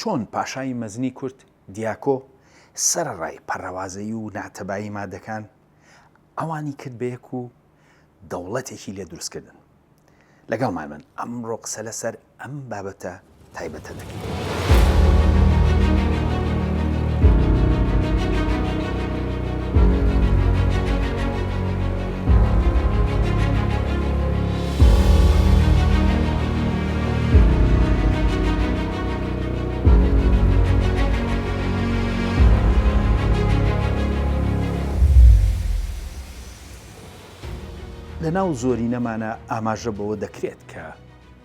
چۆن پاشای مەزنی کورد دیاکۆ سەرڕای پەڕەوازەیی و ناتەبایی مادەکان ئەوانی کرد بە یەک و دەوڵەتێکی لێ دروستکردن. لەگەڵمان من ئەمڕۆ قسە لەسەر ئەم بابەتە تایبەتە دەکەین. لەناو زۆرینەمانە ئاماژە بەوە دەکرێت کە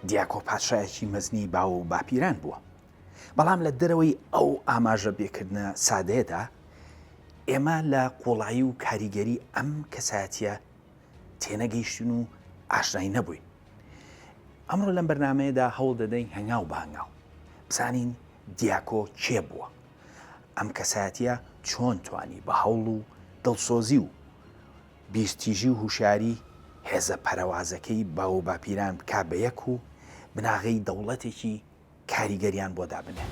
دیاکۆ پادشایەکی مەزنی باو و باپیران بووە. بەڵام لە دەرەوەی ئەو ئاماژە بێکردنە سادەیەدا ئێمە لە قوڵایی و کاریگەری ئەم کەسایەتیە تێنەگەیشتن و ئاشنای نەبووین. ئەمڕۆ لەم بەرنامەیەدا هەوڵ دەدەین هەنگاو بە هەنگاو بزانین دیاکۆ کێ بووە، ئەم کەسایەتیە چۆن توانی بە هەوڵ و دڵسۆزی و بیستیژی و هوشیاری هێزە پەرەوازەکەی باو و باپیران بکا بە یەک و بناغەی دەوڵەتێکی کاریگەریان بۆ دابنێن.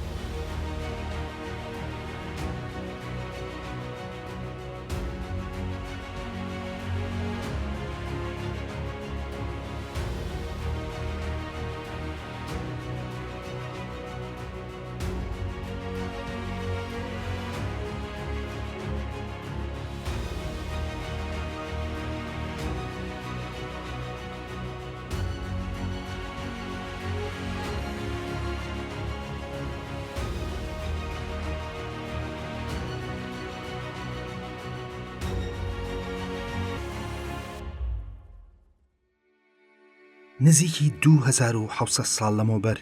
نزیکی 2700 ساڵ لەمەوبەر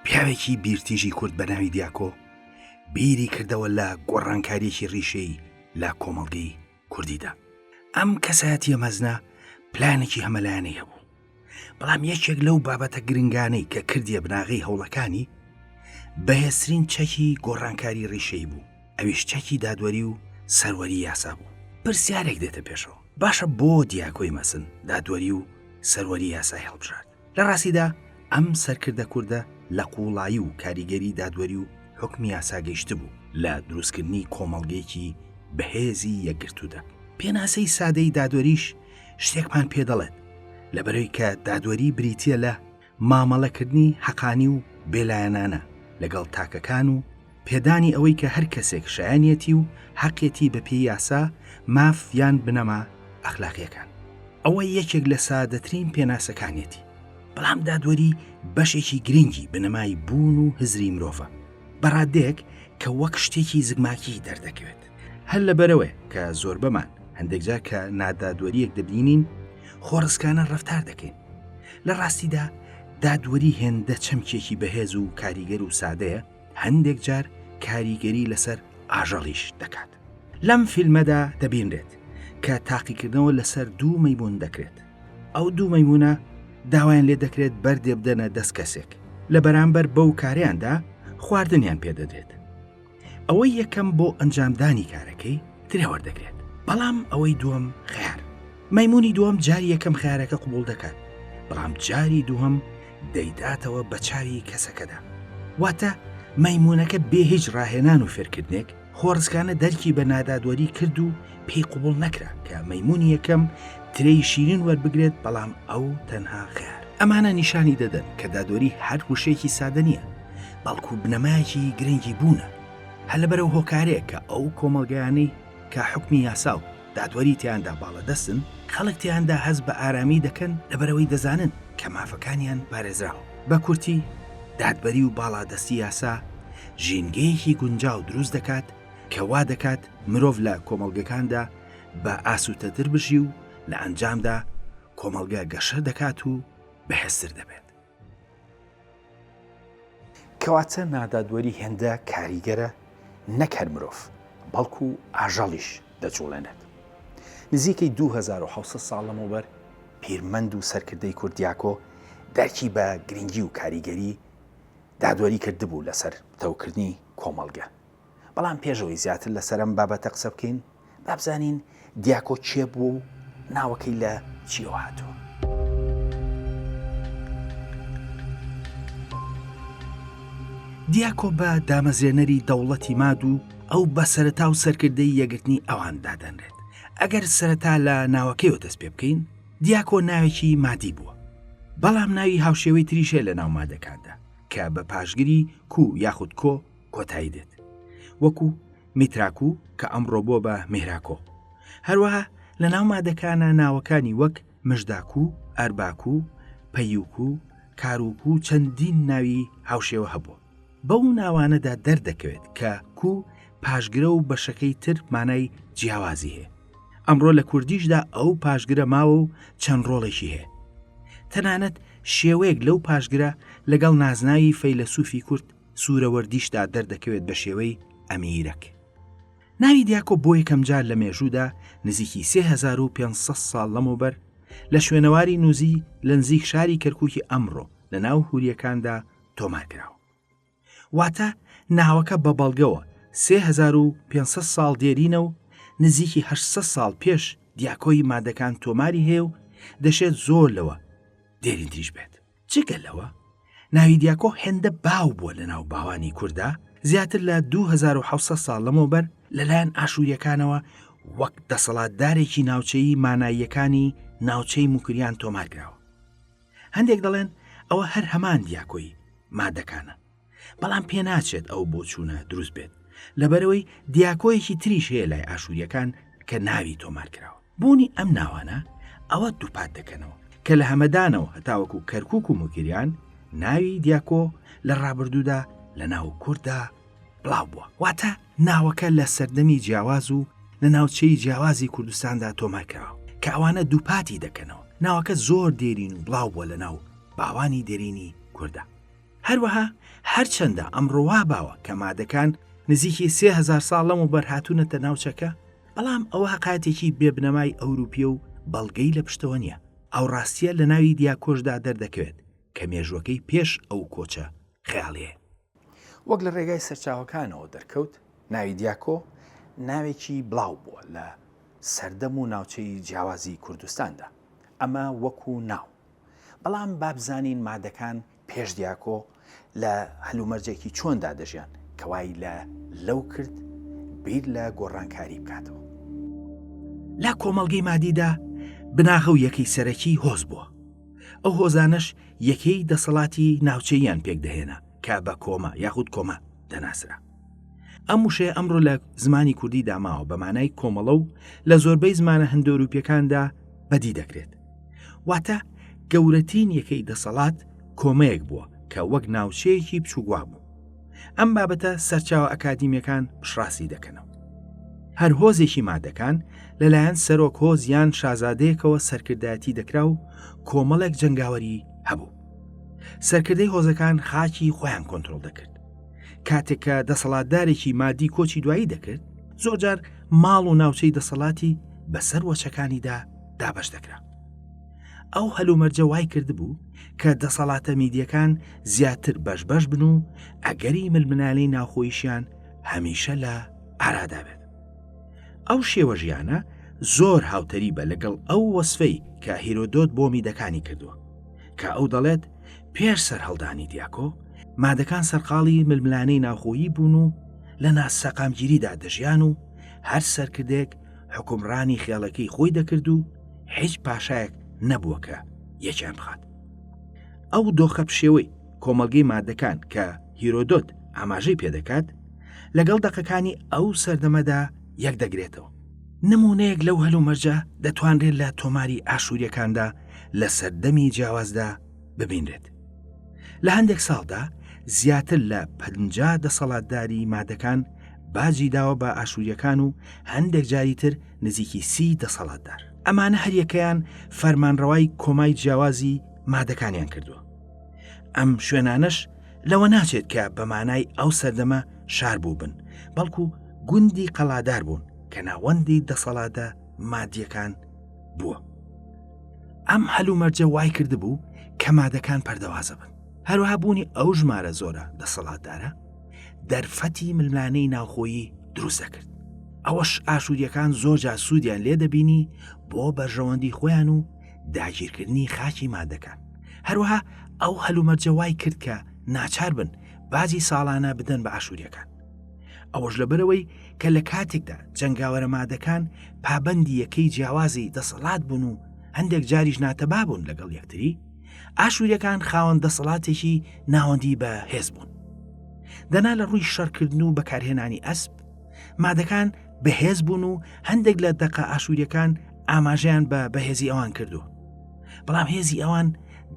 پیاوێکی بیرتیژی کورد بە ناوی دیاکۆ بیری کردەوە لە گۆڕانکاریەکی ڕیشەی لە کۆمەڵگەی کوردیدا. ئەم کەسایەتیە مەزنە پلانێکی هەمەلایەنەی هەبوو، بەڵام یەکێک لەو بابەتە گرنگانەی کە کردیە بناغەی هەوڵەکانی بەهێزترین چەکی گۆڕانکاری ڕیشەی بوو، ئەویش چەکی دادوەری و سەروەری یاسا بوو. پرسیارێک دێتە پێشەوە، باشە بۆ دیاکۆی مەزن دادوەری و سەروەری یاسای هەڵبژارد؟ لە ڕاستیدا ئەم سەرکردە کووردە لە قوڵایی و کاریگەری دادوەری و حکمی یاسا گەیشت بوو لە دروستکردنی کۆمەڵگەیەکی بەهێزی یەکگرتوودا. پێناسەی سادەی دادوەریش شتێکمان پێدەڵێت لەبەرەوەی کە دادوەری بریتیە لە مامەڵەکردنی حەقانی و بێلایەنانە لەگەڵ تاکەکان و پێدانی ئەوەی کە هەر کەسێک شایانیەتی و حەقێتی بە پێی یاسا ماف یان بنەما ئەخلاقیەکان. ئەوە یەکێک لە سادەترین پێناسەکانێتی، بەڵام دادوەری بەشێکی گرنگی بنەمای بوون و هزری مرۆڤە، بەڕادەیەک کە وەک شتێکی زگماکی دەردەکەوێت. هەر لەبەرەوەی کە زۆر بەمان هەندێکجار کە نادادوەریەک دەبینین خۆڕسکانە ڕەفتار دەکەین. لە ڕاستیدا دادوەری هێندە چەمکێکی بەهێز و کاریگەر و سادەیە، هەندێک جار کاریگەری لەسەر ئاژەڵیش دەکات. لەم فیلمەدا دەبینرێت کە تاقیکردنەوە لەسەر 2 مەیمون دەکرێت. ئەو 2 مەیمونە داوایان لێ دەکرێت بەردێ بدەنە دەست کەسێک، لە بەرامبەر بەو کاریاندا خواردنیان پێدەدرێت. ئەوەی یەکەم بۆ ئەنجامدانی کارەکەی درێوەردەگرێت، بەڵام ئەوەی دووەم خەیار. مەیمونی دووەم جاری یەکەم خیارەکە قبول دەکات، بەڵام جاری دووەم دەیداتەوە بە چاوی کەسەکەدا. واتە مەیمونەکە بێ هیچ ڕاهێنان و فێرکردنێک خۆڕسکانە دەرکی بە نادادوەری کرد و پێی قبول نەکرا کە مەیمونی یەکەم ترەی شیرین وەربگرێت، بەڵام ئەو تەنها خیار. ئەمانە نیشانی دەدەن کە دادوەری هەر وشەیەکی سادە نییە، بەڵکو بنەمایەکی گرنگی بوونە. هەر لەبەرەو هۆکارەیە کە ئەو کۆمەڵگەیانەی کە حکمی یاسا و دادوەری تیاندا باڵەدەستن، خەڵک تیاندا هەز بە ئارامی دەکەن لەبەرەوەی دەزانن کە مافەکانیان پارێزراوە. بە کورتی دادبەری و باڵادەستی یاسا ژینگەیەکی گونجاو دروست دەکات کە وا دەکات مرۆڤ لە کۆمەڵگەکاندا بە ئاسووتەتر بژی و لە ئەنجامدا کۆمەڵگە گەشە دەکات و بەهێزتر دەبێت. کەواتە نادادوەری هێندە کاریگەرە نەکەر مرۆڤ، بەڵکو ئاژەڵیش دەجوڵێنێت. نزیکەی 2700 ساڵ لەمەوبەر پیرمەند و سەرکردەی کورد دیاکۆ دەرکی بە گرنگی و کاریگەری دادوەری کردبوو لەسەر تەوکردنی کۆمەڵگە. بەڵام پێشەوەی زیاتر لەسەرم بابەتە قسە بکەین، بابزانین دیاکۆ چێ بوو و ناوەکەی لە چیەوە هاتووە. دیاکۆ بە دامەزرێنەری دەوڵەتی ماد و ئەو بە سەرەتا و سەرکردەی یەگرتنی ئەوان دادەنرێت. ئەگەر سەرەتا لە ناوەکەیەوە دەست پێ بکەین، دیاکۆ ناوێکی مادی بووە. بەڵام ناوی هاوشێوەی تریشێ لە ناو مادەکاندا کە بە پاشگیری کو یاخود کۆ کۆتایی دێت، وەکو میتراکو کە ئەمڕۆ بۆ بە میهراکۆ. هەروەها لە ناو مادەکانە ناوەکانی وەک مژداکو، ئەرباکو، پەیوکو، کاروکو چەندین ناوی هاوشێوە هەبووە. بەو ناوانەدا دەردەکەوێت کە کو پاشگرە و بەشەکەی تر مانای جیاوازی هەیە. ئەمڕۆ لە کوردیشدا ئەو پاشگرە ماوە و چەند ڕۆڵێکی هەیە. تەنانەت شێوەیەک لەو پاشگرە لەگەڵ نازناوی فەیلسوفی کورد سوورەوەردیشدا دەردەکەوێت بە شێوەی ئەمیرەک. ناوی دیاکۆ بۆ یەکەم جار لە مێژوودا نزیکی 3500 ساڵ لەمەوبەر لە شوێنەواری نووزی لە نزیک شاری کەرکووکی ئەمڕۆ لە ناو هوریەکاندا تۆمار کراوە. واتە ناوەکە بە بەڵگەوە 3500 ساڵ دێرینە و نزیکی 800 ساڵ پێش دیاکۆی مادەکان تۆماری هەیە و دەشێت زۆر لەوە دێرینتریش بێت. جگە لەوە ناوی دیاکۆ هێندە باو بووە لە ناو باوانی کووردا زیاتر لە 2700 ساڵ لەمەوبەر لەلایەن ئاشووریەکانەوە وەک دەسەڵاتدارێکی ناوچەیی ماناییەکانی ناوچەی موکریان تۆمار کراوە. هەندێک دەڵێن ئەوە هەر هەمان دیاکۆی مادەکانە، بەڵام پێناچێت ئەو بۆچوونە دروست بێت لەبەرەوەی دیاکۆیەکی تریش هەیە لای ئاشووریەکان کە ناوی تۆمار کراوە. بوونی ئەم ناوانە ئەوە دووپات دەکەنەوە کە لە هەمەدانەوە هەتاوەکو کەرکووک و موکریان ناوی دیاکۆ لە ڕابردوودا لە ناو کووردا بڵاو بووە. واتە ناوەکە لە سەردەمی جیاواز و لە ناوچەی جیاوازی کوردستاندا تۆمار کراوە کە ئەوانە دووپاتی دەکەنەوە. ناوەکە زۆر دێرین و بڵاو بووە لە ناو باوانی دێرینی کووردا. هەروەها هەرچەندە ئەمڕۆوا باوە کە مادەکان نزیکی 3000 ساڵ لەمەوبەر هاتوونەتە ناوچەکە، بەڵام ئەوە حقایەتێکی بێبنەمای ئەوروپیە و بەڵگەی لە پشتەوە نییە. ئەو ڕاستیە لە ناوی دیاکۆشدا دەردەکەوێت کە مێژوەکەی پێش ئەو کۆچە خەیاڵیە. وەک لە ڕێگای سەرچاوەکانەوە دەرکەوت، ناوی دیاکۆ ناوێکی بڵاو بووە لە سەردەم و ناوچەی جیاوازی کوردستاندا. ئەمە وەکو ناو، بەڵام بابزانین مادەکان پێش دیاکۆ لە هەلومەرجێکی چۆندا دەژیان کەوای لەو کرد بیر لە گۆڕانکاری بکاتەوە. لا کۆمەڵگەی مادیدا بناغە و یەکەی سەرەکی هۆز بووە. ئەو هۆزانش یەکەی دەسەڵاتی ناوچەیان پێک دەهێنا کە بە کۆمە یاخود کۆمە دەناسرا. ئەم وشەیە ئەمڕۆ لە زمانی کوردی داماوە بە مانای کۆمەڵە و لە زۆربەی زمانە هەندۆروپیەکاندا بەدی دەکرێت. واتە گەورەترین یەکەی دەسەڵات کۆمەیەک بووە کە وەک ناوچەیەکی بچووگوا بوو. ئەم بابەتە سەرچاوە ئەکادیمیەکان پشڕاسی دەکەنەوە. هەر هۆزێکی مادەکان لەلایەن سەرۆک هۆز یان شازادەیەکەوە سەرکردایەتی دەکرا و کۆمەڵێک جەنگاوەری هەبوو. سەرکردەی هۆزەکان خاکی خۆیان کۆنتڕۆڵ دەکرد. کاتێک کە دەسەڵاتدارێکی مادی کۆچی دوایی دەکرد، زۆرجار ماڵ و ناوچەی دەسەڵاتی بەسەر وەچەکانیدا دابەش دەکرا. ئەو هەلومەرجە وای کرد بوو کە دەسەڵاتە میدیەکان زیاتر بەش بن و ئەگەری ملمنالی ناوخۆیشیان هەمیشە لە ئارادا بێت. ئەو شێوە ژیانە زۆر هاوتەری بە لەگەڵ ئەو وەسفەی کە هیرۆدۆت بۆ میدەکانی کردووە کە ئەو دەڵێت پێش سەر هەڵدانی دیاکۆ مادەکان سەرقاڵی ململانەی ناوخۆیی بوون و لە ناسەقامگیریدا دەژیان و هەر سەرکردێک حکومڕانی خێڵەکەی خۆی دەکرد و هیچ پاشایەک نەبووە کە یەکیان بخات. ئەو دۆخە پشێوەی کۆمەڵگەی مادەکان کە هیرۆدۆت ئاماژەی پێدەکات لەگەڵ دەقەکانی ئەو سەردەمەدا یەک دەگرێتەوە. نمونەیەک لەو هەلومەرجە دەتوانرێت لە تۆماری ئاشووریەکاندا لە سەردەمی جیاوازدا ببینرێت. لە هەندێک ساڵدا زیاتر لە 50 دەسەڵاتداری مادەکان باجی داوە بە ئاشووریەکان و هەندێک جاری تر نزیکی 30 دەسەڵاتدار. ئەمانە هەریەکەیان فەرمانڕەوای کۆمای جیاوازی مادەکانیان کردووە. ئەم شوێنانش لەوە ناچێت کە بە مانای ئەو سەردەمە شار بوو بن، بەڵکو گوندی قەڵادار بوون کە ناوەندی دەسەڵاتە مادیەکان بووە. ئەم هەلومەرجە وای کرد بوو کە مادەکان پەردەوازە بن. هەروەها بوونی ئەو ژمارە زۆرە دەسەڵاتدارە دەرفەتی ململانەی ناوخۆیی دروست دەکرد. ئەوەش ئاشووریەکان زۆرجار سوودیان لێ دەبینی بۆ بەرژەوەندی خۆیان و داگیرکردنی خاکی مادەکان. هەروەها ئەو هەلومەرجە وای کرد کە ناچار بن بازی ساڵانە بدەن بە ئاشووریەکان. ئەوەش لەبەرەوەی کە لە کاتێکدا جەنگاوەرە مادەکان پابەندی یەکەی جیاوازی دەسەڵات بوون و هەندێک جاریش ناتەبا بوون لەگەڵ یەکتری، ئاشووریەکان خاوەن دەسەڵاتێکی ناوەندی بە هێز بوون. دەنا لە ڕووی شەڕکردن و بەکارهێنانی ئەسپ، مادەکان بەهێز بوون و هەندێک لە دەقە ئاشووریەکان ئاماژەیان بە بەهێزی ئەوان کردو. بەڵام هێزی ئەوان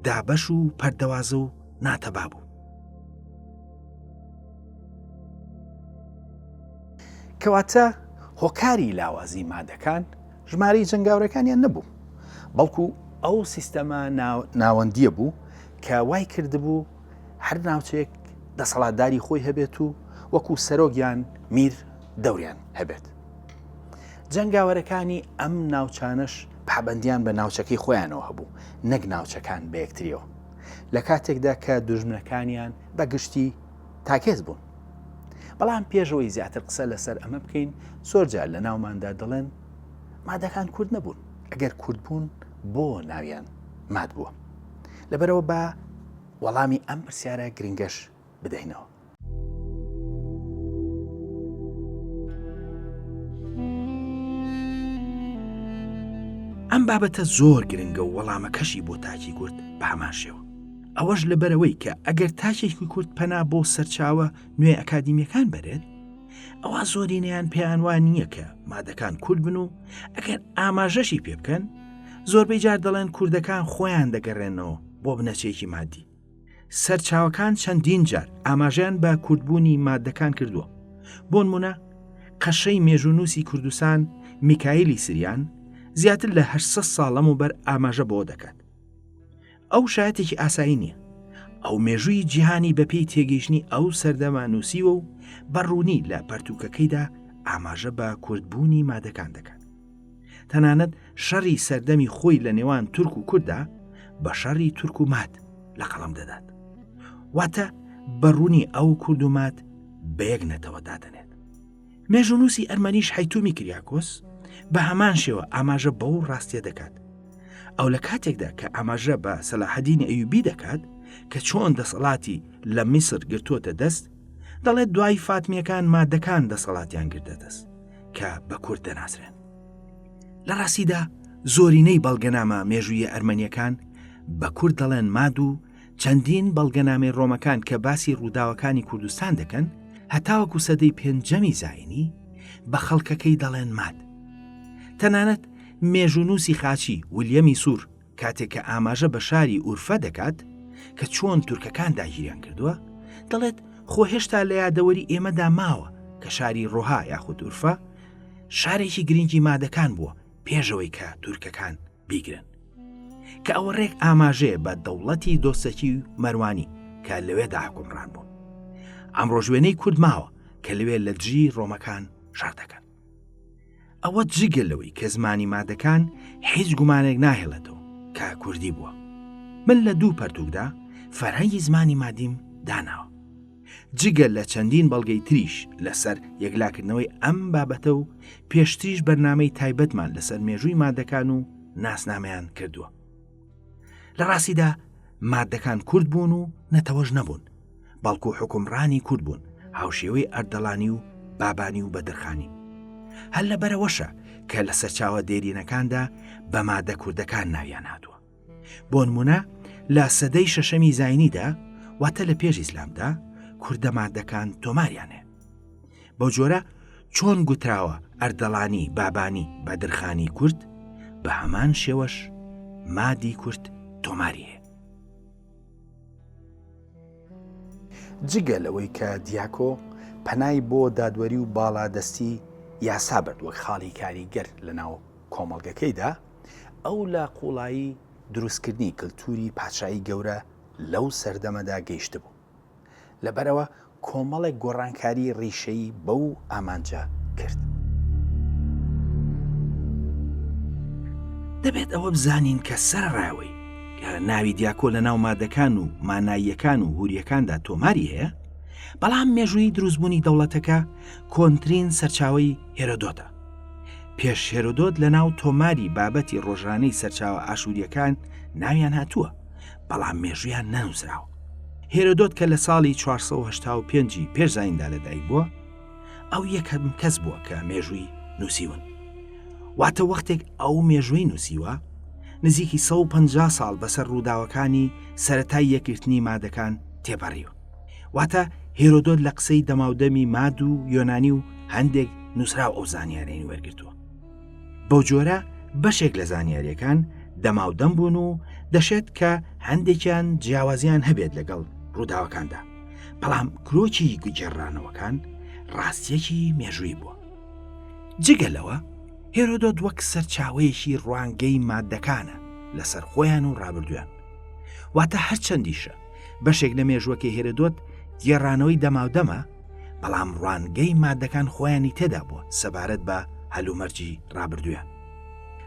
دابەش و پەردەوازە و ناتەبا بوو. کەواتە هۆکاری لاوازی مادەکان ژمارەی جەنگاوەرەکانیان نەبوو، بەڵکو ئەو سیستەمە ناوەندیە بوو کە وای کردبوو هەر ناوچەیەک دەسەڵاتداری خۆی هەبێت و وەکو سەرۆکیان میر دەوریان هەبێت. جەنگاوەرەکانی ئەم ناوچانش پابەندیان بە ناوچەکەی خۆیانەوە هەبوو، نەک ناوچەکان بە یەکتریەوە، لە کاتێکدا کە دوژمنەکانیان بەگشتی تاکێز بوون. بەڵام پێشەوەی زیاتر قسە لەسەر ئەمە بکەین، زۆرجار لە ناوماندا دەڵێن مادەکان کورد نەبوون، ئەگەر کورد بوون بۆ ناویان ماد بووە. لەبەرەوە بە وەڵامی ئەم پرسیارە گرنگەش بدەینەوە. ئەم بابەتە زۆر گرنگە و وەڵامەکەشی بۆ تاکی کورد بە هەمان شێوە. ئەوەش لەبەرەوەی کە ئەگەر تاکێکی کورد پەنا بۆ سەرچاوە نوێ ئەکادیمیەکان بەرێت، ئەوە زۆرینەیان پێیان وان نییە کە مادەکان کورد بن و ئەگەر ئاماژەشی پێ بکەن، زۆربەی جار دەڵێن کوردەکان خۆیان دەگەڕێنەوە بۆ بنەچەیەکی مادی. سەرچاوەکان چەندین جار ئاماژیان بە کوردبوونی مادەکان کردووە. بۆ نمونە قەشەی مێژوونووسی کوردستان میکایلی سریان زیاتر لە 800 ساڵ لەمەوبەر ئاماژە بۆ دەکات. ئەو شایەتێکی ئاسایی نییە. ئەو مێژووی جیهانی بەپێی تێگەیشتنی ئەو سەردەما نووسیوە و بەڕوونی لە پەرتووکەکەیدا ئاماژە بە کوردبوونی مادەکان دەکات. تەنانەت شەڕی سەردەمی خۆی لە نێوان تورک و کووردا بە شەڕی تورک و ماد لە قەڵەم دەدات. واتە بەڕوونی ئەو کورد و ماد بە یەک نەتەوە دادەنێت. مێژوونووسی ئەرمەنیش حەیتومی کریاکۆس بە هەمان شێوە ئاماژە بەو ڕاستیە دەکات. ئەو لە کاتێکدا کە ئاماژە بە سەلاحەدینی ئەیوبی دەکات کە چۆن دەسەڵاتی لە میسر گرتووەتە دەست، دەڵێت دوای فاتمیەکان مادەکان دەسەڵاتیان گرتە دەست کە بە کورد دەناسرێن. لە ڕاستیدا زۆرینەی بەڵگەنامە مێژوویە ئەرمەنیەکان بە کورد دەڵێن ماد و چەندین بەڵگەنامەی ڕۆمەکان کە باسی ڕووداوەکانی کوردستان دەکەن هەتاوەکو سەدەی پێنجەمی زاینی بە خەڵکەکەی دەڵێن ماد. تەنانەت مێژوونووسی خاچی ویلیەمی سوور کاتێک کە ئاماژە بە شاری ئورفە دەکات کە چۆن تورکەکان داگیریان کردووە، دەڵێت خۆ هێشتا لە یادەوەری ئێمەدا ماوە کە شاری ڕۆها یاخود ئورفە شارێکی گرنگی مادەکان بووە پێشەوەی کە تورکەکان بیگرن، کە ئەوە ڕێک ئاماژەیە بە دەوڵەتی دۆستەکی و مەروانی کە لەوێدا حکومڕان بوون. ئەمڕۆ ژوێنەی کورد ماوە کە لەوێ لە دژی ڕۆمەکان شار دەکەن. ئەوە جگە لەوەی کە زمانی مادەکان هیچ گومانێک ناهێڵێتەوە کە کوردی بووە. من لە دوو پەرتووکدا فەرهەنگی زمانی مادیم داناوە. جگە لە چەندین بەڵگەی تریش لەسەر یەکلاکردنەوەی ئەم بابەتە و پێشتریش بەرنامەی تایبەتمان لەسەر مێژووی مادەکان و ناسنامەیان کردووە. لە ڕاستیدا مادەکان کورد بوون و نەتەوەش نەبوون، بەڵکو حکومڕانی کورد بوون، هاوشێوەی ئەردەڵانی و بابانی و بەدرخانی. هەر لەبەرەوەشە کە لە سەرچاوە دێرینەکاندا بە مادە کوردەکان ناویان هاتووە. بۆ نمونە لە سەدەی شەشەمی زاینیدا واتە لە پێش ئیسلامدا کوردە مادەکان تۆماریانێ. بەو جۆرە چۆن گوتراوە ئەردەڵانی بابانی بەدرخانی کورد، بە هەمان شێوەش مادی کورد تۆماریە. جگە لەوەی کە دیاکۆ پەنای بۆ دادوەری و باڵادەستی یاسا برد وەک خاڵی کاریگەر لە ناو کۆمەڵگەکەیدا، ئەو لە قوڵایی دروستکردنی کللتوری پادشایی گەورە لەو سەردەمەدا گەیشت بوو. لەبەرەوە کۆمەڵێک گۆڕانکاری ڕیشەی بەو ئامانجە کرد. دەبێت ئەوە بزانین کە سەرڕاوی کە ناوی دیاکۆ لە ناو مادەکان و ماناییەکان و هوریەکاندا تۆماری هەیە، بەڵام مێژووی دروستبوونی دەوڵەتەکە کۆنترین سەرچاوی هێرۆدۆتە. پێش هێرۆدۆت لە ناو تۆماری بابەتی ڕۆژانەی سەرچاوە ئاشووریەکان ناویان هاتووە، بەڵام مێژویان نەنووسراوە. هێرۆدۆت کە لە ساڵی 485 پێش زایندا لەدایک بووە، ئەو یەکەم کەس بووە کە مێژووی نووسیون. واتە وەختێک ئەو مێژووی نووسیوە، نزیکی 150 ساڵ بەسەر ڕووداوەکانی سەرەتای یەکگرتنی مادەکان تێپەڕیوە. واتە هێرۆدۆت لە قسەی دەماودەمی ماد و یۆنانی و هەندێک نووسراو ئەو زانیارێنی وەرگرتووە. بەو جۆرە بەشێک لە زانیاریەکان دەماودەم بوون و دەشێت کە هەندێکیان جیاوازیان هەبێت لەگەڵ ڕووداوەکاندا، بەڵام کرۆکی گوجێڕانەوەکان ڕاستیەکی مێژووی بووە. جگەلەوە هێرۆدۆت وەک سەرچاوەیەکی ڕوانگەی مادەکانە لەسەر خۆیان و ڕابردویان. واتە هەرچەندیشە بەشێک لە مێژووەکەی هێرۆدۆت گێڕانەوەی دەماودەمە، بەڵام ڕوانگەی مادەکان خۆیانی تێدا بووە سەبارەت بە هەلومەرجی ڕابردویان.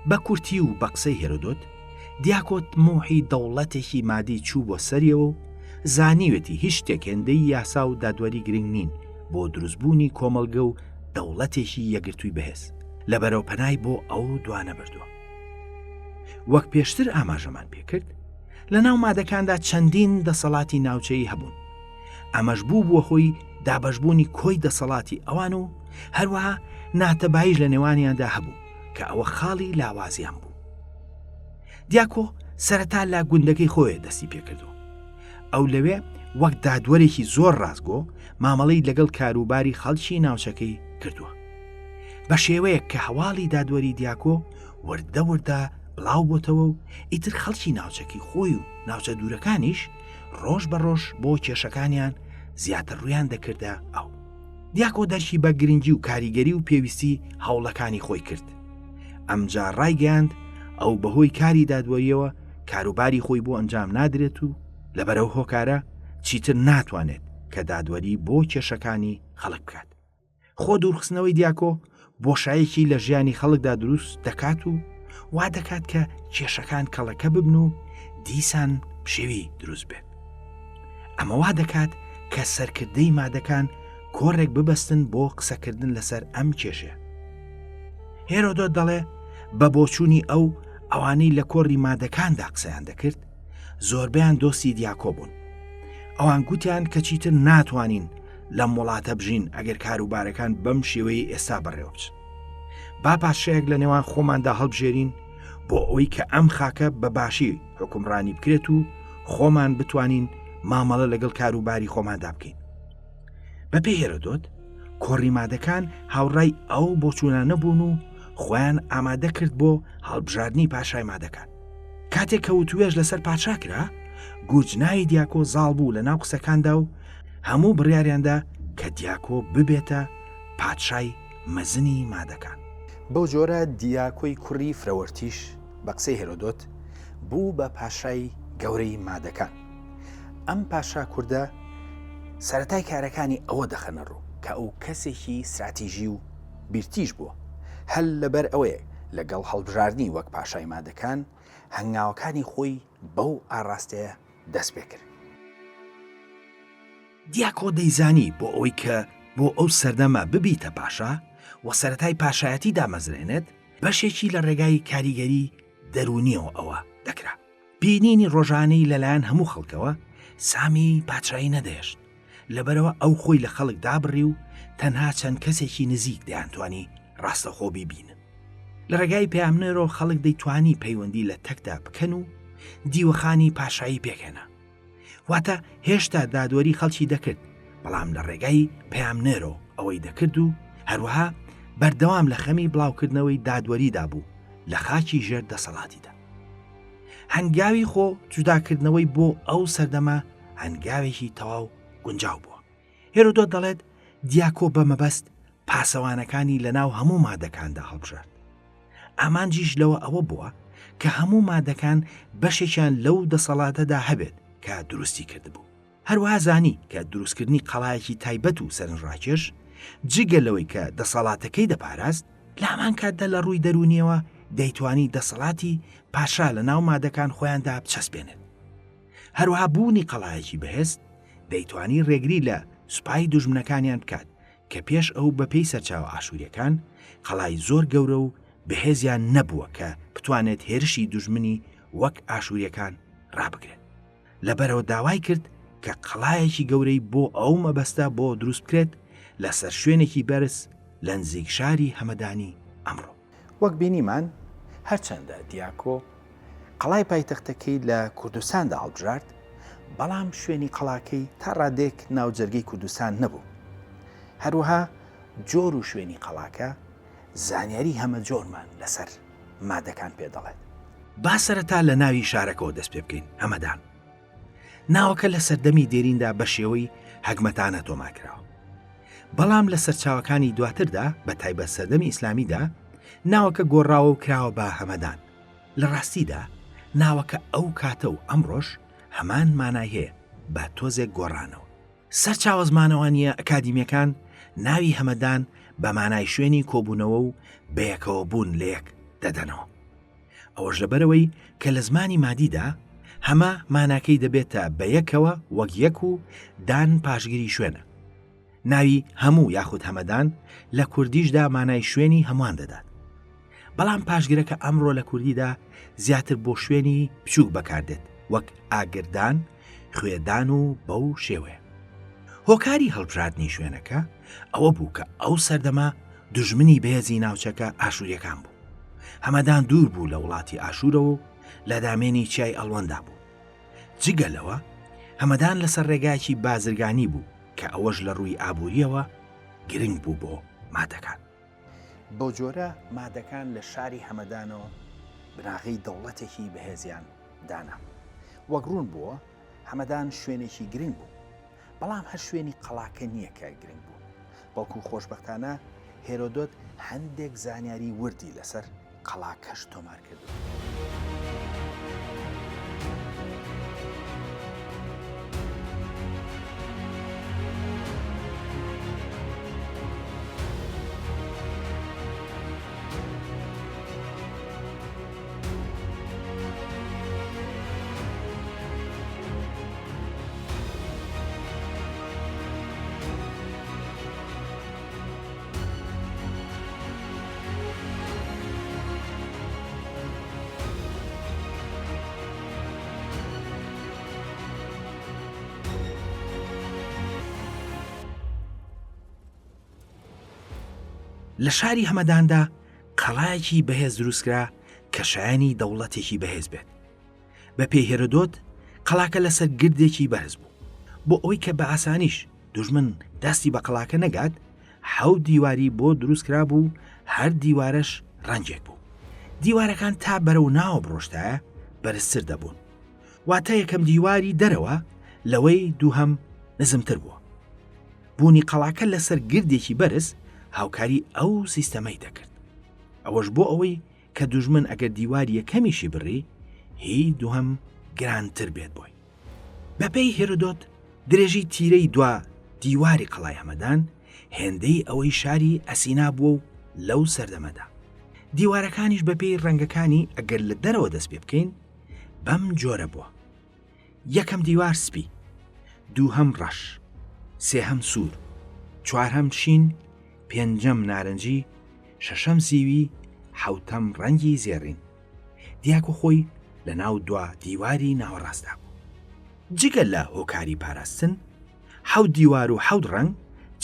بە کورتی و بە قسەی هێرۆدۆت دیاکۆ موحی دەوڵەتێکی مادی چوو بۆ سەریەوە و زانیوێتی هیچ شتێک هێندەی یاسا و دادوەری گرنگ نین بۆ دروستبوونی کۆمەڵگە و دەوڵەتێکی یەگرتووی بەهێز لە بەرەوپەنای بۆ ئەو دوانە بردووە. وەک پێشتر ئاماژەمان پێکرد، لە ناو مادەکاندا چەندین دەسەڵاتی ناوچەیی هەبوون. ئەمەش بوو بووە خۆی دابەشبوونی کۆی دەسەڵاتی ئەوان و هەروەها ناتەبایش لە نێوانیاندا هەبوو کە ئەوە خاڵی لاوازیان بوو. دیاکۆ سەرەتا لا گوندەکەی خۆی دەستی پێکردو. ئەو لەوێ وەک دادوەرێکی زۆر ڕازگۆ مامەڵەی لەگەڵ کاروباری خەڵکی ناوچەکەی کردووە. بە شێوەیە کە هەواڵی دادوەری دیاکۆ وردە بڵاو بۆتەوە و ئیتر خەڵکی ناوچەکی خۆی و ناوچە دوورەکانیش ڕۆژ بە ڕۆژ بۆ کێشەکانیان زیاتر ڕویان دەکردە ئەو. دیاکۆ دەرکی بە گرنگی و کاریگەری و پێویستی هەوڵەکانی خۆی کرد. ئەمجا ڕایگەاند ئەو بەهۆی کاری دادوەریەوە کاروباری خۆی بۆ ئەنجام نادرێت و لەبەرەو هۆکارە چیتر ناتوانێت کە دادوەری بۆ کێشەکانی خەڵک بکات. خۆ دوورخستنەوەی دیاکۆ بۆشایەکی لە ژیانی خەڵکدا دروست دەکات و وا دەکات کە کێشەکان کەڵەکە ببن و دیسان شێوی دروست بێت. ئەمە وا دەکات کە سەرکردەی مادەکان کۆڕێک ببەستن بۆ قسەکردن لەسەر ئەم کێشێ. هێرۆدۆت دەڵێ بە بۆچوونی ئەوانەی لە کۆڕی مادەکاندا قسەیان دەکرد زۆربیان دۆستی دیاکۆ بوون. ئەوان گوتیان کە چیتر ناتوانین لەم وڵاتە بژین ئەگەر کاروبارەکان بەم شێوەی ئێستا بەڕێوە بچن. با پاشەیەک لە نێوان خۆماندا هەڵبژێرین بۆ ئەوەی کە ئەم خاکە بە باشی حکومڕانی بکرێت و خۆمان بتوانین مامەڵە لەگەڵ کاروباری خۆماندا بکەین. بەپێی هێرۆدۆت کۆڕی مادەکان هاوڕای ئەو بۆچوونانە بوون و خۆیان ئامادە کرد بۆ هەڵبژاردننی پاشای مادەکان. کاتێک کە وتوێژ لەسەر پادشا کرا، گوجناوی دیاکۆ زاڵ بوو لە ناو قسەکاندا و هەموو بڕیاریاندا کە دیاکۆ ببێتە پادشای مەزنی مادەکان. بەو جۆرە دیاکۆی کوڕی فرەوەرتیش بە قسەی هێرۆدۆت بوو بە پاشای گەورەی مادەکان. ئەم پاشا کووردە سەرەتای کارەکانی ئەوە دەخەنە ڕوو کە ئەو کەسێکی استراتیژی و بیرتیژ بووە، هەل لەبەر ئەوەیە لەگەڵ هەڵبژاردننی وەک پاشای مادەکان هەنگاوەکانی خۆی بەو ئاڕاستەیە دەست پێ کرد. دیاکۆ دەیزانی بۆ ئەوەی کە بۆ ئەو سەردەما ببیتە پاشا و سەرەتای پاشایەتی دامەزرێنێت، بەشێکی لە ڕێگای کاریگەری دەرونیەوە ئەوە دەکرا. بینینی ڕۆژانەی لەلایەن هەموو خەڵکەوە سامی پادشایی نەدەهێشت، لەبەرەوە ئەو خۆی لە خەڵک دابڕی و تەنها چەند کەسێکی نزیک دەیانتوانی ڕاستەخۆ بیبینن. لە ڕێگای پەیامنەرۆ خەڵک دەیتوانی پەیوەندی لە تەکدا بکەن و دیوەخانی پاشایی پێکەنە. واتە هێشتا دادوەری خەڵکی دەکرد، بەڵام لە ڕێگای پەیامنەرۆ ئەوەی دەکرد و هەروەها بەردەوام لە خەمی بڵاوکردنەوەی دادوەریدا بوو لە خاکی ژێر دەسەڵاتیدا. هەنگاوی خۆ جوداکردنەوەی بۆ ئەو سەردەما هەنگاوێکی تەواو گونجاو بووە. هێرۆدۆت دەڵێت دیاکۆ بە مەبەست پاسەوانەکانی لە ناو هەموو مادەکاندا هەڵبژارد. ئامانجیش لەوە ئەوە بووە کە هەموو مادەکان بەشێکیان لەو دەسەڵاتەدا هەبێت کە دروستی کردبوو. هەروەها زانی کە دروستکردنی قەڵایەکی تایبەت و سەرنجڕاکێش جگە لەوەی کە دەسەڵاتەکەی دەپاراست، لە هەمان کاتدا لە ڕووی دەرونیەوە دەیتوانی دەسەڵاتی پاشا لە ناو مادەکان خۆیاندا بچەسبێنێت. هەروەها بوونی قەڵایەکی بەهێست دەیتوانی ڕێگری لە سوپای دوژمنەکانیان بکات کە پێش ئەو بەپێی سەرچاوە ئاشووریەکان قەڵای زۆر گەورە و بەهێزیان نەبووە کە بتوانێت هێرشی دوژمنی وەک ئاشووریەکان ڕابگرێت. لەبەرەوە داوای کرد کە قەڵایەکی گەورەی بۆ ئەو مەبەستە بۆ دروست بکرێت لەسەر شوێنێکی بەرز لە نزیک شاری هەمەدانی ئەمڕۆ. وەک بینیمان هەرچەندە دیاکۆ قەڵای پایتەختەکەی لە کوردستاندا هەڵبژارد، بەڵام شوێنی قەڵاکەی تا ڕادێک ناوجەرگەی کوردستان نەبوو. هەروەها جۆر و شوێنی قەڵاکە زانیاری هەمە جۆرمان لەسەر مادەکان پێ دەڵێت. با سەرەتا لە ناوی شارەکەەوە دەست پێ بکەین. هەمەدان ناوەکە لە سەردەمی دێریندا بە شێوەی هەگمەتانە تۆماکراوە، بەڵام لە سەرچاوەکانی دواتردا بە تایبەت سەردەمی ئیسلامیدا ناوەکە گۆڕاوە و کراوە بە هەمەدان. لە ڕاستیدا ناوەکە ئەو کاتە و ئەمڕۆژ هەمان مانای هەیە بە تۆزێک گۆڕانەوە. سەرچاوە زمانەوانیە ئەکادیمیەکان ناوی هەمەدان بە مانای شوێنی کۆبوونەوە و بەیەکەوە بوون لە یەک دەدەنەوە. ئەوەش لەبەرەوەی کە لە زمانی مادیدا هەمە ماناکەی دەبێتە بەیەکەوە وەک یەک و دان پاشگیری شوێنە. ناوی هەموو یاخود هەمەدان لە کوردیشدا مانای شوێنی هەمووان دەدات، بەڵام پاشگیرەکە ئەمڕۆ لە کوردیدا زیاتر بۆ شوێنی بچووک بەکاردێت وەک ئاگردان، خوێدان و بەو شێوەیە. هۆکاری هەڵبژاردنی شوێنەکە ئەوە بوو کە ئەو سەردەما دوژمنی بەهێزی ناوچەکە ئاشووریەکان بوو. هەمەدان دوور بوو لە وڵاتی ئاشوورەوە و لە دامێنی چای ئەڵوەندا بوو. جگەلەوە هەمەدان لەسەر ڕێگایکی بازرگانی بوو کە ئەوەش لە ڕووی ئابوووریەوە گرنگ بوو بۆ مادەکان. بۆ جۆرە مادەکان لە شاری هەمەدانەوە بناغی دەوڵەتێکی بەهێزیان دانا. وەک ڕوون بووە هەمەدان شوێنێکی گرنگ بوو، بەڵام هەر شوێنی قەڵاکە نییە کە گرنگ بوو. بەڵکو خۆشبەختانە هێرۆدۆت هەندێک زانیاری وردی لەسەر قەڵاکەش تۆمار کردو. لە شاری هەمەداندا قەڵایەکی بەهێز دروستکرا کە شایانی دەوڵەتێکی بەهێز بێت. بە پێی هێرۆدۆت قەڵاکە لەسەر گردێکی بەرز بوو. بۆ ئەوەی کە بە ئاسانیش دوژمن دەستی بە قەڵاکە نەگات، 7 دیواری بۆ دروستکرا بوو، هەر دیوارەش ڕەنجێک بوو. دیوارەکان تا بەرەو ناوە بڕۆشتایە بەرزتر دەبوون، واتە یەکەم دیواری دەرەوە لەوەی دووهەم نزمتر بووە. بوونی قەڵاکە لەسەر گردێکی بەرز هاوکاری ئەو سیستەمەی دەکرد. ئەوەش بۆ ئەوەی کە دوژمن ئەگەر دیواری یەکەمیشی بڕی، هی دووهەم گرانتر بێت بۆی. بەپێی هێرۆدۆت درێژی تیرەی دوا دیواری قەڵای هەمەدان هێندەی ئەوەی شاری ئەسینا بووە و لەو سەردەمەدا. دیوارەکانیش بەپێی ڕەنگەکانی ئەگەر لە دەرەوە دەست پێ بکەین بەم جۆرە بووە: یەکەم دیوار سپی، دووهەم ڕەش، سێهەم سوور، چوارهەم شین، پێنجەم نارنجی، شەشەم زیوی، حەوتەم ڕەنگی زێڕین. دیاکۆ خۆی لە ناو دوا دیواری ناوەڕاستدا بوو. جگە لە هۆکاری پاراستن، 7 دیوار و 7 ڕەنگ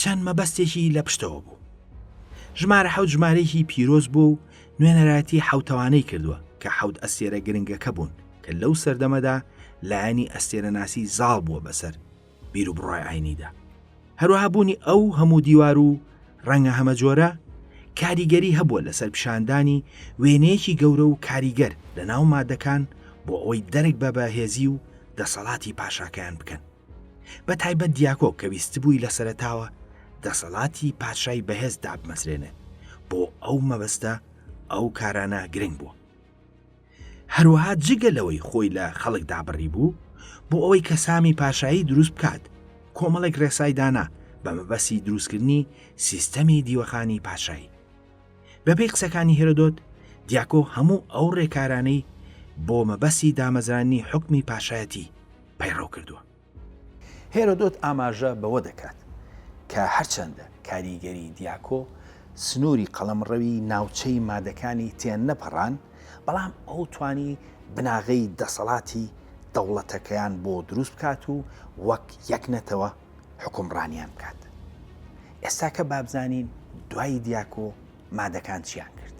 چەند مەبەستێکی لە پشتەوە بوو. ژمارە 7 ژمارەیەکی پیرۆز بوو و نوێنەراتی حەوتەوانەی کردووە کە 7 ئەستێرە گرنگەکە بوون کە لەو سەردەمەدا لایەنی ئەستێرە ناسی زاڵ بووە بەسەر بیر و بڕای ئاینیدا. هەروەها بوونی ئەو هەموو دیوار و ڕەنگە هەمە جۆرە کاریگەری هەبووە لەسەر پیشاندانی وێنەیەکی گەورە و کاریگەر لە ناو مادەکان بۆ ئەوەی دەرک بە بەهێزی و دەسەڵاتی پاشاکەیان بکەن. بە تایبەت دیاکۆ کە ویست بووی لە سەرەتاوە دەسەڵاتی پادشای بەهێز دابمەزرێنێت بۆ ئەو مەبەستە ئەو کارانە گرنگ بووە. هەروەها جگە لەوەی خۆی لە خەڵک دابڕی بوو بۆ ئەوەی کە سامی پاشایی دروست بکات، کۆمەڵێک ڕێسای دانا بە مەبەستی دروستکردنی سیستەمی دیوەخانی پاشایی. بەپێی قسەکانی هێرۆدۆت، دیاکۆ هەموو ئەو ڕێکارانەی بۆ مەبەستی دامەزرانی حکمی پاشایەتی پەیڕەو کردووە. هێرۆدۆت ئاماژە بەوە دەکات کە هەرچەندە کاریگەری دیاکۆ سنووری قەڵەمڕەوی ناوچەی مادەکانی تێن نەپەڕان، بەڵام ئەو توانی بناغەی دەسەڵاتی دەوڵەتەکەیان بۆ دروست بکات و وەک یەک نەتەوە حکومڕانیان بکات. ئێستا کە بابزانین دوای دیاکۆ مادەکان چیان کرد.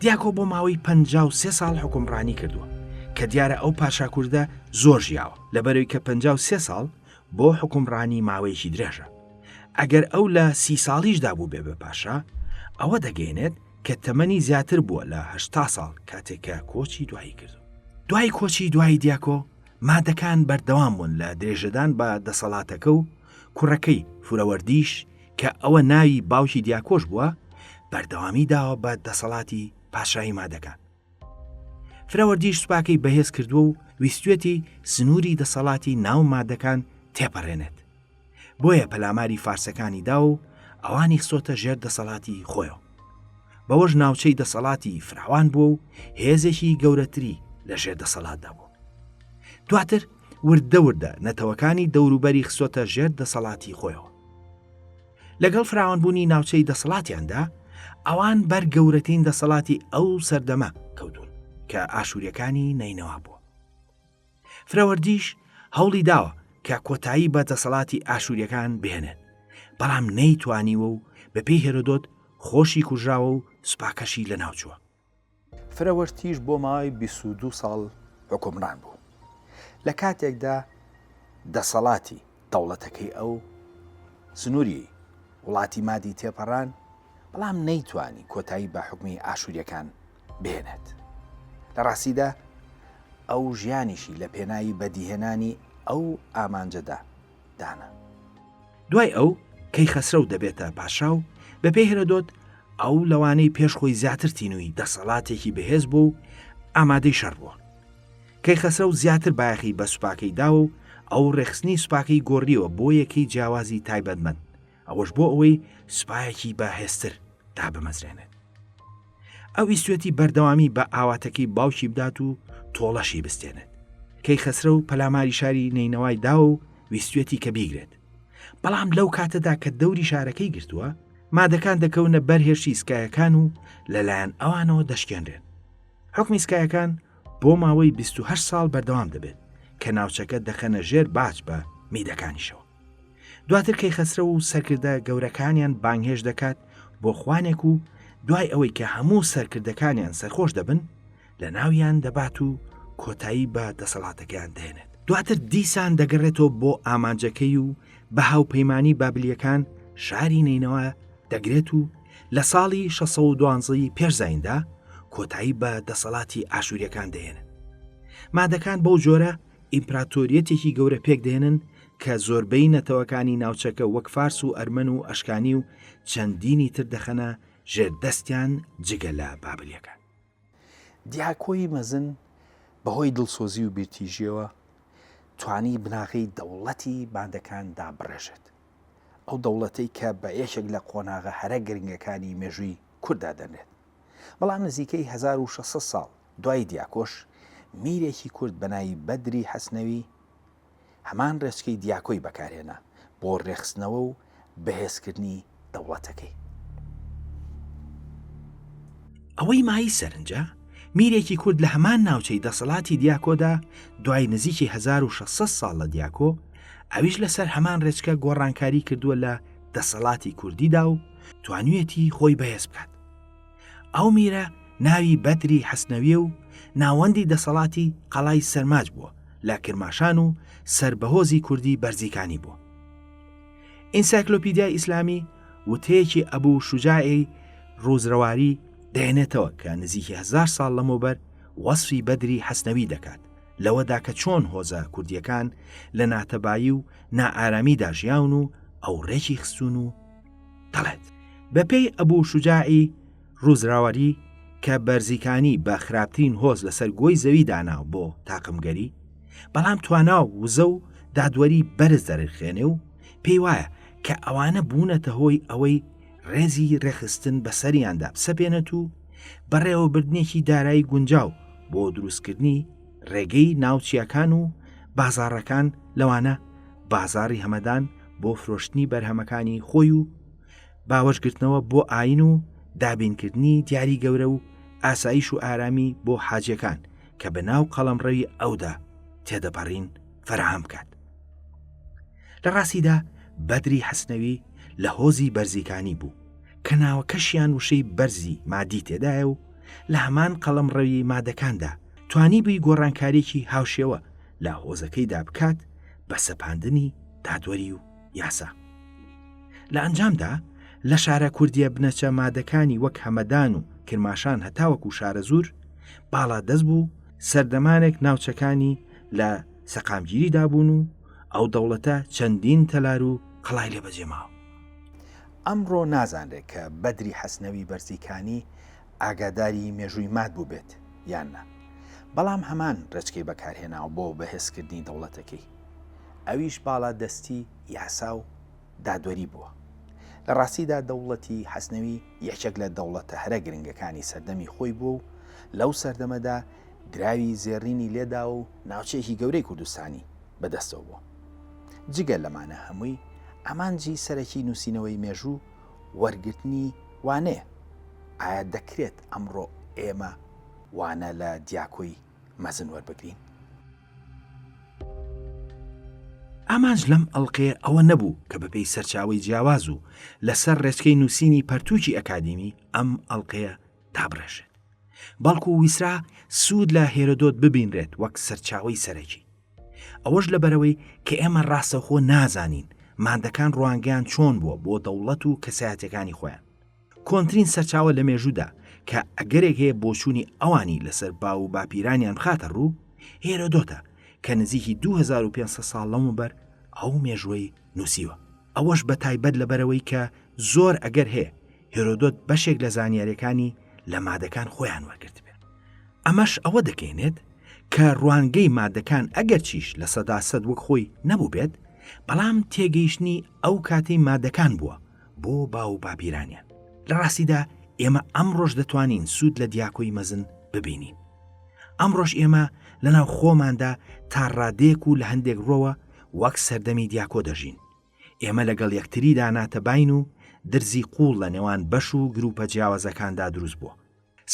دیاکۆ بۆ ماوەی 53 ساڵ حکومڕانی کردووە کە دیارە ئەو پاشا کوردە زۆر ژیاوە لەبەرەوەی کە 53 ساڵ بۆ حکومڕانی ماوەیەکی درێژە. ئەگەر ئەو لە 30 ساڵیشدا بوو بێ بە پاشا ئەوە دەگەێنێت کە تەمەنی زیاتر بووە لە 80 ساڵ کاتێککە کۆچی دوایی کردو. دوای کۆچی دوای دیاکۆ مادەکان بەردەوام بوون لە درێژەدان بە دەسەڵاتەکە و کوڕەکەی فورەوەردیش کە ئەوە ناوی باوکی دیاکۆش بووە بەردەوامی داوە بە دەسەڵاتی پاشایی مادەکان. فرەوەردیش سوپاکەی بەهێز کردووە و ویستوێتی سنووری دەسەڵاتی ناو مادەکان تێپەڕێنێت. بۆیە پەلاماری فارسەکانی دا و ئەوانی خسۆتە ژێر دەسەڵاتی خۆیەوە. بەوەش ناوچەی دەسەڵاتی فراوان بووە و هێزێکی گەورەتری لە ژێر دەسەڵاتدا بوو. دواتر وردە نەتەوەکانی دەوروبەری خسۆتە ژێر دەسەڵاتی خۆیەوە. لەگەڵ فراوانبوونی ناوچەی دەسەڵاتیاندا ئەوان بەر گەورەترین دەسەڵاتی ئەو سەردەمە کەوتون کە ئاشووریەکانی نەینەوە بووە. فرەوەردیش هەوڵی داوە کە کۆتایی بە دەسەڵاتی ئاشووریەکان بهێنێت، بەڵام نەیتوانیوە و بەپێی هێرۆدۆت خۆشی کوژراوە و سوپاکەشی لە ناوچووە. فرەوەردیش بۆ ماوەی 22 ساڵ حکومڕان بوو. لە کاتێکدا دەسەڵاتی دەوڵەتەکەی ئەو سنووری وڵاتی مادی تێپەڕان، بەڵام نەیتوانی کۆتایی بە حکمی ئاشووریەکان بهێنێت. لە ڕاستیدا ئەو ژیانیشی لە پێناوی بەدیهێنانی ئەو ئامانجەدا دانا. دوای ئەو کەیخەسرە و دەبێتە پاشا و بەپێی هێرۆدۆت ئەو لەوانەی پێشخۆی زیاتر تینووی دەسەڵاتێکی بەهێز بوو و ئامادەی شەڕ بووە. کەیخەسرە و زیاتر بایەخی بە سوپاکەی داوە و ئەو ڕێخستنی سوپاکەی گۆڕیەوە بۆ یەکەی جیاوازی تایبەتمەند، ئەوەش بۆ ئەوەی سوپایەکی بەهێزتر دا بمەزرێنێت. ئەو ویستوێتی بەردەوامی بە ئاواتەکەی باوکی بدات و تۆڵەشی بستێنێت. کەیخەسرە و پەلاماری شاری نینەوای داوە و ویستوێتی کە بیگرێت. بەڵام لەو کاتەدا کە دەوری شارەکەی گرتووە، مادەکان دەکەونە بەرهێرشی سکایەکان و لەلایەن ئەوانەوە دەشکێنرێن. حکمی سکایەکان بۆ ماوەی 28 ساڵ بەردەوام دەبێت کە ناوچەکە دەخەنە ژێر باج بە میدەکانیشەوە. دواتر کەیخەسرە و سەرکردە گەورەکانیان بانگهێش دەکات بۆ خوانێک و دوای ئەوەی کە هەموو سەرکردەکانیان سەرخۆش دەبن لە ناویان دەبات و کۆتایی بە دەسەڵاتەکەیان دێنێت. دواتر دیسان دەگەڕێتەوە بۆ ئامانجەکەی و بە هاوپەیمانی بابلیەکان شاری نینەوە دەگرێت و لە ساڵی 612 پێشزایندا کۆتایی بە دەسەڵاتی ئاشووریەکان دێنن. مادەکان بەو جۆرە ئیمپراتۆریەتێکی گەورە پێک دێنن کە زۆربەی نەتەوەکانی ناوچەکە وەک فارس و ئەرمەن و ئەشکانی و چەندینی تر دەخەنە ژێردەستیان جگە لە بابلیەکان. دیاکۆی مەزن بەهۆی دڵسۆزی و بیرتیژیەوە توانی بناغی دەوڵەتی مادەکان دابڕێژێت. ئەو دەوڵەتەی کە بە یەکێک لە قۆناغە هەرە گرنگەکانی مێژووی کووردا دەنێت. بەڵام نزیکەی 1600 ساڵ دوای دیاکۆش میرێکی کورد بەناوی بەدری حەسنەوی هەمان ڕێچکەی دیاکۆی بەکارهێنا بۆ ڕێخستنەوە و بەهێزکردنی دەوڵەتەکەی. ئەوەی مای سەرنجە میرێکی کورد لە هەمان ناوچەی دەسەڵاتی دیاکۆدا دوای نزیکی 1600 ساڵ لە دیاکۆ ئەویش لەسەر هەمان ڕێچکە گۆڕانکاری کردووە لە دەسەڵاتی کوردیدا و توانوێتی خۆی بەهێز بکات. ئەو میرە ناوی بەدری حەسنەویە و ناوەندی دەسەڵاتی قەڵای سەرماج بووە لە کرماشان و سربەهۆزی کوردی بەرزیکانی بووە. ئینسایکلۆپیدیای ئیسلامی وتەیەکی ئەبوو شوجاعی ڕووزڕەواری دەێنێتەوە کە نزیکی 1000 ساڵ لەمەوبەر وەسفی بەدری حەسنەوی دەکات لەوەدا کە چۆن هۆزە کوردیەکان لە ناتەبایی و نائارامیدا ژیاون و ئەو ڕێکی خستون و دەڵێت بەپێی ئەبوو شوجاعی ڕووزڕاوەری کە بەرزیکانی بە خراپترین هۆز لەسەر گۆی زەوی دانا بۆ تاقمگەری، بەڵام توانا و وزە و دادوەری بەرز دەرخێنێ و پێی وایە کە ئەوانە بوونەتە هۆی ئەوەی ڕێزی ڕێخستن بەسەریاندا بسەپێنێت و بەڕێوەبردنێکی دارایی گونجاو بۆ دروستکردنی ڕێگەی ناوچیەکان و بازاڕەکان، لەوانە بازاڕی هەمەدان بۆ فرۆشتنی بەرهەمەکانی خۆی و باوەشگرتنەوە بۆ ئاین و دابینکردنی دیاری گەورە و ئاسایش و ئارامی بۆ حاجەکان کە بە ناو قەڵەمڕەوی ئەودا تێدەپەڕین فراهم بکات. لە ڕاستیدا بەدری حەسنەوی لە هۆزی بەرزیکانی بوو کە ناوەکەشیان وشەی بەرزی مادی تێدایە و لە هەمان قەڵەمڕەوی مادەکاندا توانی بووی گۆڕانکاریێکی هاوشێوە لە هۆزەکەیدا بکات بە سەپاندنی دادوەری و یاسا. لە ئەنجامدا لە شارە کوردیە بنەچە مادەکانی وەک هەمەدان و کرماشان هەتاوەکو شارە زوور باڵا دەست بوو سەردەمانێک ناوچەکانی لە سەقامگیریدا بوون و ئەو دەوڵەتە چەندین تەلار و قەڵای لێ بەجێماوە. ئەمڕۆ نازانرێت کە بەدری حەسنەوی بەرزیکانی ئاگاداری مێژووی ماد بوو بێت یان نا، بەڵام هەمان ڕێچکەی بەکارهێناوە بۆ بەهێزکردنی دەوڵەتەکەی. ئەویش باڵا دەستی یاسا و دادوەری بووە. لە ڕاستیدا دەوڵەتی حەسنەوی یەکێک لە دەوڵەتە هەرە گرنگەکانی سەردەمی خۆی بووە و لەو سەردەمەدا دراوی زێڕینی لێدا و ناوچەیەکی گەورەی کوردستانی بەدەستەوە بووە. جگە لەمانە هەمووی ئامانجی سەرەکی نووسینەوەی مێژوو وەرگرتنی وانەیە. ئایا دەکرێت ئەمڕۆ ئێمە وانە لە دیاکۆی مەزن وەربگرین؟ ئامانج لەم ئەڵقەیە ئەوە نەبوو کە بەپێی سەرچاوی جیاواز و لەسەر ڕێچکەی نووسینی پەرتووکی ئەکادیمی ئەم ئەڵقەیە دابڕێژێت، بەڵکو ویسرا سوود لە هێرۆدۆت ببینرێت وەک سەرچاوی سەرەکی. ئەوەش لەبەرەوەی کە ئێمە ڕاستەخۆ نازانین مادەکان ڕوانگەیان چۆن بووە بۆ دەوڵەت و کەسایەتەکانی خۆیان. کۆنترین سەرچاوە لە مێژوودا کە ئەگەرێک هەیە بۆچوونی ئەوانی لەسەر باو و باپیرانیان بخاتە ڕوو هێرۆدۆتە کە نزیکی 2500 ساڵ لەمەوبەر ئەو مێژوەی نووسیوە. ئەوەش بە تایبەت لەبەرەوەی کە زۆر ئەگەر هەیە هێرۆدۆت بەشێک لە زانیاریەکانی لە مادەکان خۆیان وەرگرت بێت. ئەمەش ئەوە دەکەێنێت کە ڕوانگەی مادەکان ئەگەر چیش لە سەداسەد وەک خۆی نەبوو بێت، بەڵام تێگەیشتنی ئەو کاتەی مادەکان بووە بۆ باو و باپیرانیان. لە ڕاستیدا ئێمە ئەمڕۆژ دەتوانین سوود لە دیاکۆی مەزن ببینین. ئەمڕۆژ ئێمە لەناو خۆماندا تا ڕادێک و لە هەندێک ڕۆوە وەک سەردەمی دیاکۆ دەژین. ئێمە لەگەڵ یەکتریدا ناتەباین و درزی قوڵ لە نێوان بەش و گروپە جیاوازەکاندا دروست بووە.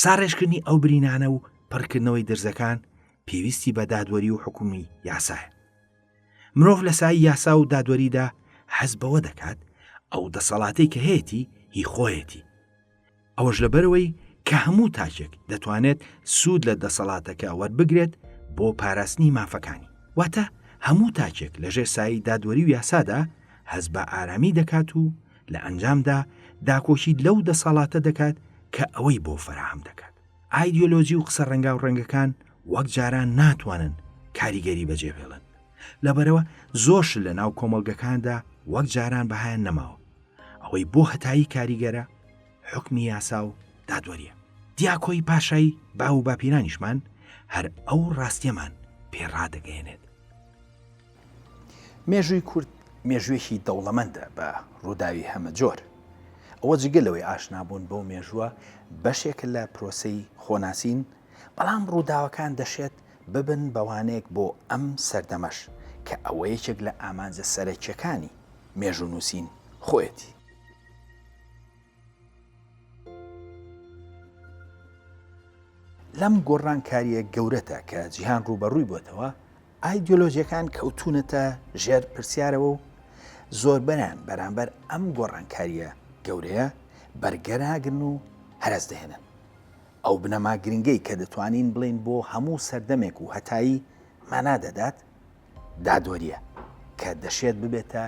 ساڕێژکردنی ئەو برینانە و پڕکردنەوەی درزەکان پێویستی بە دادوەری و حکومی یاسایە. مرۆڤ لە سای یاسا و دادوەریدا حەز بەوە دەکات ئەو دەسەڵاتەی کە هەیەی هی خۆیەتی. ئەوەش لەبەرەوەی کە هەموو تاکێک دەتوانێت سوود لە دەسەڵاتەکە وەربگرێت بۆ پاراستنی مافەکانی. واتە هەموو تاکێک لەژێر سایی دادوەری و یاسادا هەز بە ئارامی دەکات و لە ئەنجامدا داکۆشی لەو دەسەڵاتە دەکات کە ئەوەی بۆ فراهم دەکات. ئایدیۆلۆژی و قسە ڕەنگا و ڕەنگەکان وەک جاران ناتوانن کاریگەری بەجێبێڵن. لەبەرەوە زۆرش لە ناو کۆمەڵگەکاندا وەک جاران بەهایان نەماوە. ئەوەی بۆ هەتایی کاریگەرە حکمی یاسا و دادوەریە. دیاکۆی پاشایی باو و باپیرانیشمان هەر ئەو ڕاستیەمان پێڕادەگەێنێت. مێژووی کورد مێژوێکی دەوڵەمەندە بە ڕووداوی هەمە جۆر. ئەوە جگەلەوەی ئاشنابوون بەو مێژووە بەشێک لە پرۆسەی خۆناسین، بەڵام ڕووداوەکان دەشێت ببن بەوانەیەک بۆ ئەم سەردەمەش کە ئەوە یەکێک لە ئامانجە سەرەکیەکانی مێژوو نووسین خۆیەتی. لەم گۆڕانکاریە گەورەتە کە جیهان ڕوبەڕووی بۆتەوە، ئایدیۆلۆژیەکان کەوتونەتە ژێر پرسیارەوە و زۆربەیان بەرامبەر ئەم گۆڕانکاریە گەورەیە بەرگەراگرن و هەرەز دەهێنن. ئەو بنەما گرنگەی کە دەتوانین بڵین بۆ هەموو سەردەمێک و هەتایی مانا دەدات دادوەریە کە دەشێت ببێتە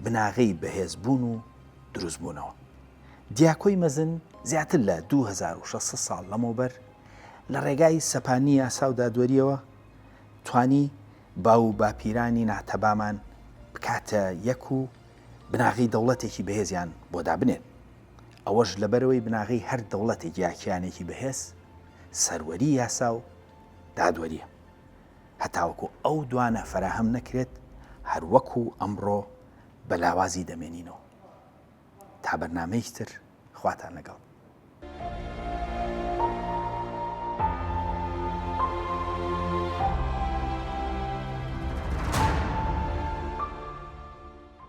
بناغەی بەهێزبوون و دروستبوونەوە. دیاکۆی مەزن زیاتر لە 2600 ساڵ لەمەوبەر لە ڕێگای سەپانی یاسا و دادوەریەوە توانی باو و باپیرانی ناتەبامان بکاتە یەک و بناغی دەوڵەتێکی بەهێزیان بۆ دابنێت. ئەوەش لەبەرەوەی بناغی هەر دەوڵەتێک یاکیانێکی بەهێز سەروەری یاسا و دادوەریە، هەتاوەکو ئەو دوانە فراهەم نەکرێت هەر وەکو ئەمڕۆ بەلاوازی دەمێنینەوە. تا بەرنامەیەکی تر خواتان لەگەڵ.